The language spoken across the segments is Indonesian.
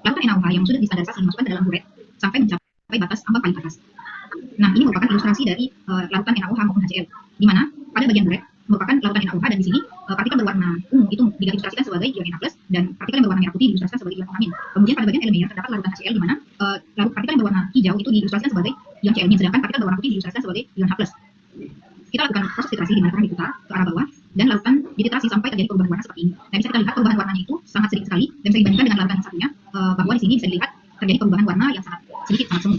larutan NaOH yang sudah distandarisasi dimasukkan ke dalam buret sampai mencapai batas ambang paling atas. Nah, ini merupakan ilustrasi dari larutan NaOH maupun HCl, di mana pada bagian buret merupakan larutan NaOH dan di sini partikel berwarna ungu itu diilustrasikan sebagai ion Na+, dan partikel yang berwarna merah putih diilustrasikan sebagai ion OH-. Kemudian pada bagian elemennya terdapat larutan HCl di mana partikel yang berwarna hijau itu diilustrasikan sebagai ion Cl-, sedangkan partikel berwarna putih diilustrasikan sebagai ion H+. Kita lakukan proses titrasi di mana terang diputar ke arah bawah dan larutan dititrasi sampai terjadi perubahan warna seperti ini. Nah, bisa kita lihat perubahan warnanya itu sangat sedikit sekali dan bisa dibandingkan dengan larutan yang satunya, bahwa di sini bisa dilihat terjadi perubahan warna yang sangat sedikit, sangat semu.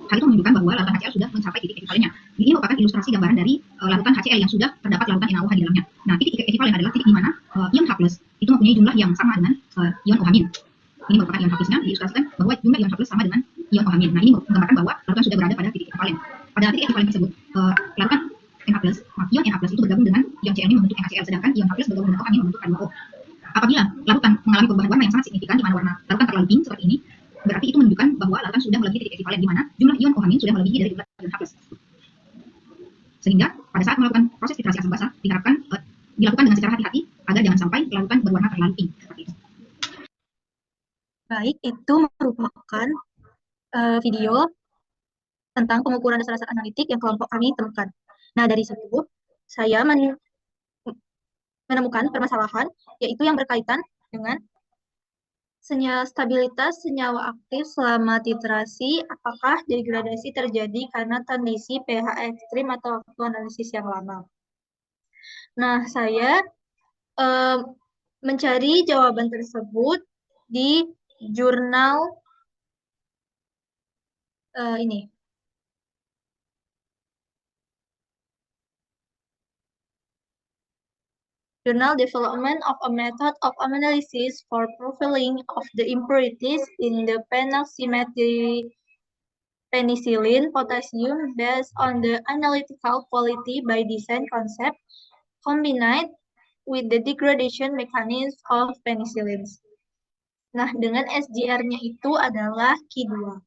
Hal itu menunjukkan bahwa larutan HCl sudah mencapai titik ekivalennya. Ini merupakan ilustrasi gambaran dari larutan HCl yang sudah terdapat larutan NaOH di dalamnya. Nah, titik ekivalen adalah titik di mana ion H+ itu mempunyai jumlah yang sama dengan ion OH-. Ini merupakan ion H+-nya diilustrasikan bahwa jumlah ion H+ sama dengan ion OH-. Nah, ini menggambarkan bahwa larutan sudah berada pada titik ekivalen. Pada titik ekivalen tersebut, larutan NH+, ion NH+ itu bergabung dengan ion Cl membentuk NaCl, sedangkan ion H+ bergabung dengan OH membentuk H2O. Apabila larutan mengalami perubahan warna yang sangat signifikan, di mana warna larutan terlalu pink seperti ini, berarti itu menunjukkan bahwa larutan sudah melebihi titik ekivalen, di mana jumlah ion OH- sudah melebihi dari jumlah ion H+. Sehingga pada saat melakukan proses titrasi asam basa diharapkan dilakukan dengan secara hati-hati agar jangan sampai larutan berwarna terlalu pink seperti itu. Baik, itu merupakan video tentang pengukuran dasar-dasar analitik yang kelompok kami temukan. Nah, dari situ saya menemukan permasalahan, yaitu yang berkaitan dengan stabilitas senyawa aktif selama titrasi, apakah degradasi terjadi karena kondisi pH ekstrim atau waktu analisis yang lama. Nah, saya mencari jawaban tersebut di jurnal ini. Journal Development of a Method of Analysis for Profiling of the Impurities in the Phenol-symmetric Penicillin Potassium based on the Analytical Quality by Design concept combined with the degradation mechanism of penicillins. Nah, dengan SGR-nya itu adalah Ki2.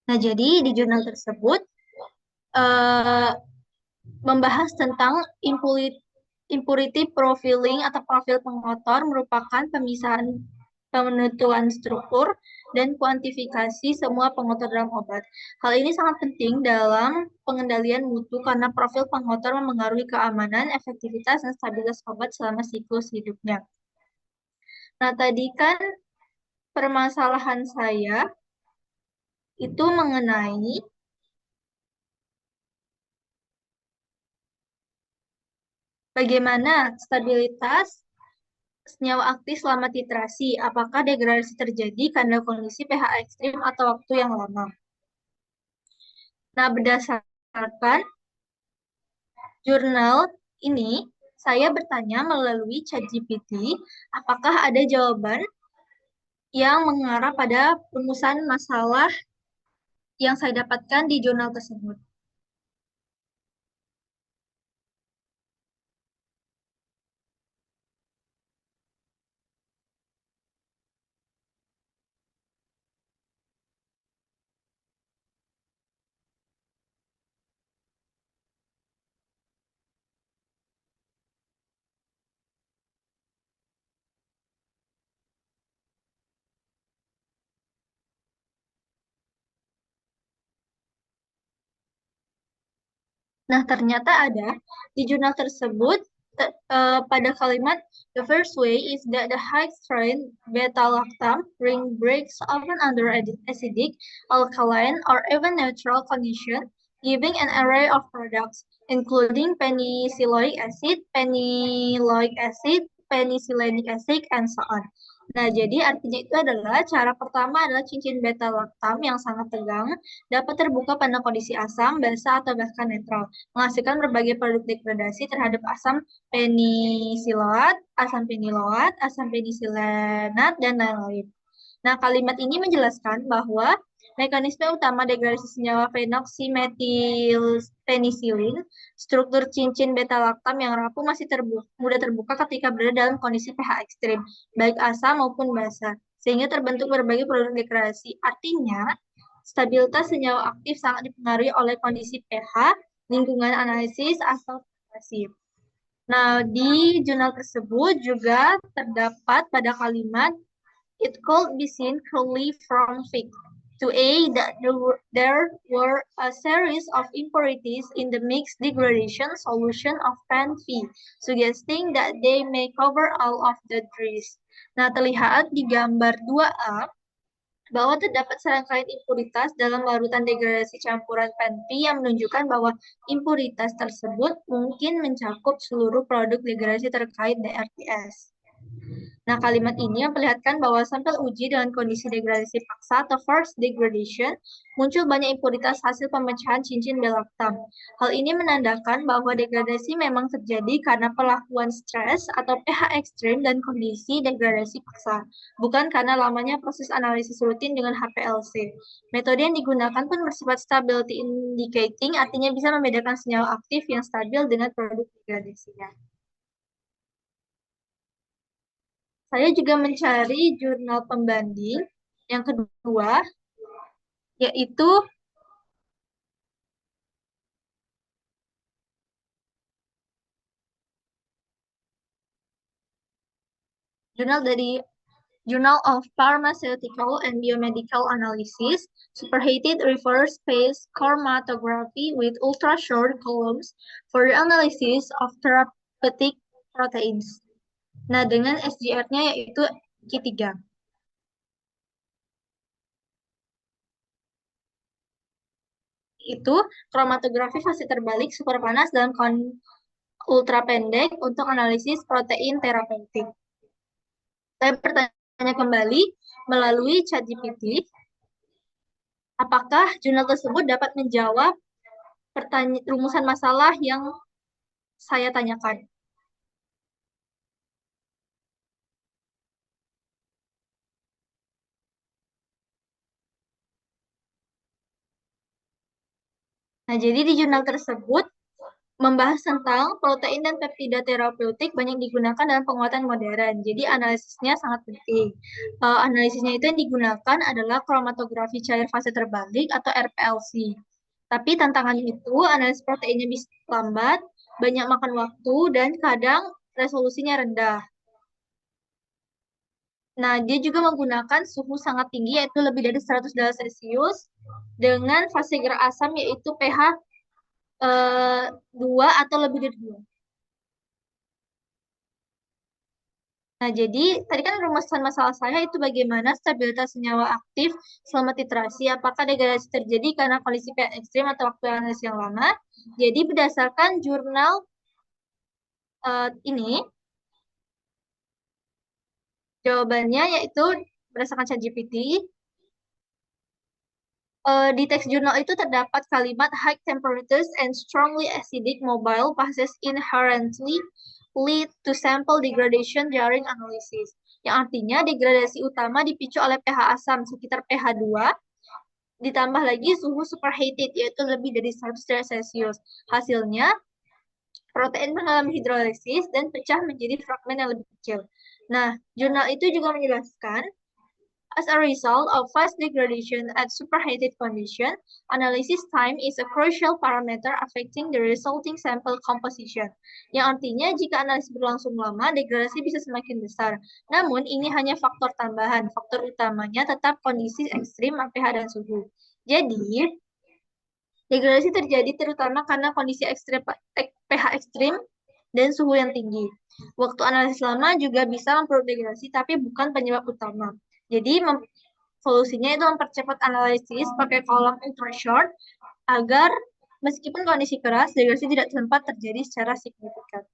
Nah, jadi di jurnal tersebut membahas tentang impurity profiling atau profil pengotor merupakan pemisahan penentuan struktur dan kuantifikasi semua pengotor dalam obat. Hal ini sangat penting dalam pengendalian mutu karena profil pengotor memengaruhi keamanan, efektivitas, dan stabilitas obat selama siklus hidupnya. Nah, tadi kan permasalahan saya itu mengenai bagaimana stabilitas senyawa aktif selama titrasi, apakah degradasi terjadi karena kondisi pH ekstrim atau waktu yang lama. Nah, berdasarkan jurnal ini, saya bertanya melalui ChatGPT, apakah ada jawaban yang mengarah pada rumusan masalah yang saya dapatkan di jurnal tersebut. Nah, ternyata ada di jurnal tersebut pada kalimat the first way is that the high strength beta-lactam ring breaks often under acidic, alkaline, or even neutral condition, giving an array of products including penicilloic acid, penicillinic acid, and so on. Nah, jadi artinya itu adalah cara pertama adalah cincin beta laktam yang sangat tegang dapat terbuka pada kondisi asam, basa, atau bahkan netral, menghasilkan berbagai produk degradasi terhadap asam penisiloat, asam penisilenat, dan lain-lain. Nah, kalimat ini menjelaskan bahwa Mekanisme utama degradasi senyawa phenoxymethyl-penisilin, struktur cincin beta-laktam yang rapuh masih mudah terbuka ketika berada dalam kondisi pH ekstrim, baik asam maupun basa, sehingga terbentuk berbagai produk degradasi. Artinya, stabilitas senyawa aktif sangat dipengaruhi oleh kondisi pH, lingkungan analisis, atau filtrasi. Nah, di jurnal tersebut juga terdapat pada kalimat it could be seen clearly from Fig. To A, that there were a series of impurities in the mixed degradation solution of PAN-V, suggesting that they may cover all of the trees. Nah, terlihat di gambar 2A bahwa terdapat serangkaian impuritas dalam larutan degradasi campuran PAN-V yang menunjukkan bahwa impuritas tersebut mungkin mencakup seluruh produk degradasi terkait DRTS. Nah, kalimat ini memperlihatkan bahwa sampel uji dengan kondisi degradasi paksa atau forced degradation muncul banyak impuritas hasil pemecahan cincin belaktam. Hal ini menandakan bahwa degradasi memang terjadi karena perlakuan stres atau pH ekstrim dan kondisi degradasi paksa, bukan karena lamanya proses analisis rutin dengan HPLC. Metode yang digunakan pun bersifat stability indicating, artinya bisa membedakan senyawa aktif yang stabil dengan produk degradasinya. Saya juga mencari jurnal pembanding yang kedua, yaitu jurnal dari Journal of Pharmaceutical and Biomedical Analysis, Superheated Reverse Phase Chromatography with Ultra-Short Columns for the Analysis of Therapeutic Proteins. Nah, dengan SGR-nya yaitu Q3. Itu kromatografi fase terbalik super panas dalam ultra pendek untuk analisis protein terapeutik. Saya bertanya kembali melalui ChatGPT, apakah jurnal tersebut dapat menjawab rumusan masalah yang saya tanyakan? Nah, jadi di jurnal tersebut membahas tentang protein dan peptida terapeutik banyak digunakan dalam penguatan modern. Jadi analisisnya sangat penting. Analisisnya itu yang digunakan adalah kromatografi cair fase terbalik atau RPLC. Tapi tantangannya itu analisis proteinnya bisa lambat, banyak makan waktu, dan kadang resolusinya rendah. Nah, dia juga menggunakan suhu sangat tinggi, yaitu lebih dari 100 derajat Celcius, dengan fase gerak asam, yaitu pH 2 atau lebih dari 2. Nah, jadi tadi kan rumusan masalah saya itu bagaimana stabilitas senyawa aktif selama titrasi, apakah degradasi terjadi karena kondisi pH ekstrim atau waktu analisis yang lama. Jadi berdasarkan jurnal ini, jawabannya yaitu berdasarkan ChatGPT, di teks jurnal itu terdapat kalimat high temperatures and strongly acidic mobile phases inherently lead to sample degradation during analysis. Yang artinya degradasi utama dipicu oleh pH asam sekitar pH 2, ditambah lagi suhu superheated yaitu lebih dari 100 derajat Celcius. Hasilnya, protein mengalami hidrolisis dan pecah menjadi fragmen yang lebih kecil. Nah, jurnal itu juga menjelaskan as a result of fast degradation at superheated condition, analysis time is a crucial parameter affecting the resulting sample composition. Yang artinya jika analisis berlangsung lama, degradasi bisa semakin besar. Namun ini hanya faktor tambahan. Faktor utamanya tetap kondisi ekstrim pH dan suhu. Jadi, degradasi terjadi terutama karena kondisi ekstrim, pH ekstrim dan suhu yang tinggi. Waktu analisis lama juga bisa memperoleh degradasi, tapi bukan penyebab utama. Jadi solusinya itu mempercepat analisis pakai kolom ultra short agar meskipun kondisi keras, degradasi tidak sempat terjadi secara signifikan.